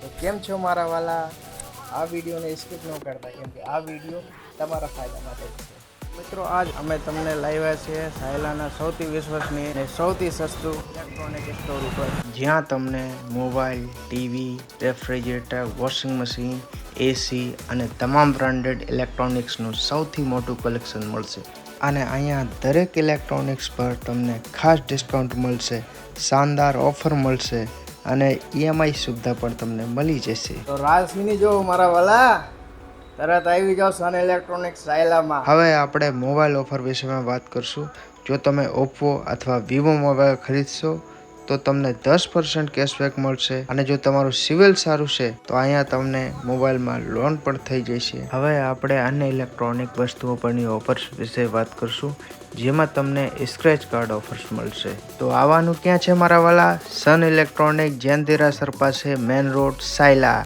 તો કેમ છો મારા વાલા? આ વિડીયોને સ્કીપ ન કરતા, કેમ કે આ વિડીયો તમારા ફાયદા માટે જ છે. મિત્રો, આજ અમે તમને લાવ્યા છીએ સાયલાના સૌથી વિશ્વસનીય અને સૌથી સસ્તું ઇલેક્ટ્રોનિક સ્ટોર ઉપર, જ્યાં તમને mobile, TV, refrigerator, washing machine, AC અને તમામ બ્રાન્ડેડ ઇલેક્ટ્રોનિક્સનું સૌથી મોટું કલેક્શન મળશે. અને અહીંયા દરેક ઇલેક્ટ્રોનિક્સ પર તમને ખાસ ડિસ્કાઉન્ટ મળશે, શાનદાર ઓફર મળશે અને EMI સુવિધા પણ તમને મળી જશે. તો રાજસિંહની જો મારા વાલા, તરત આવી જાઓ સન ઇલેક્ટ્રોનિક્સ સાયલામાં. હવે આપણે મોબાઈલ ઓફર વિશે વાત કરશું. જો તમે ઓપ્પો અથવા વિવો મોબાઈલ ખરીદશો તો તમને 10% કેશબેક મળશે, અને જો તમારું સિવિલ સારું છે તો અહીંયા તમને મોબાઈલમાં લોન પણ થઈ જશે. હવે આપણે અન્ય ઇલેક્ટ્રોનિક વસ્તુઓ પરની ઓફર્સ વિશે વાત કરશું, જેમાં તમને સ્ક્રેચ કાર્ડ ઓફર્સ મળશે. તો આવવાનું ક્યાં છે મારા વાલા? સન ઇલેક્ટ્રોનિક, જૈન દેરાસર પાસે, મેન રોડ, સાયલા.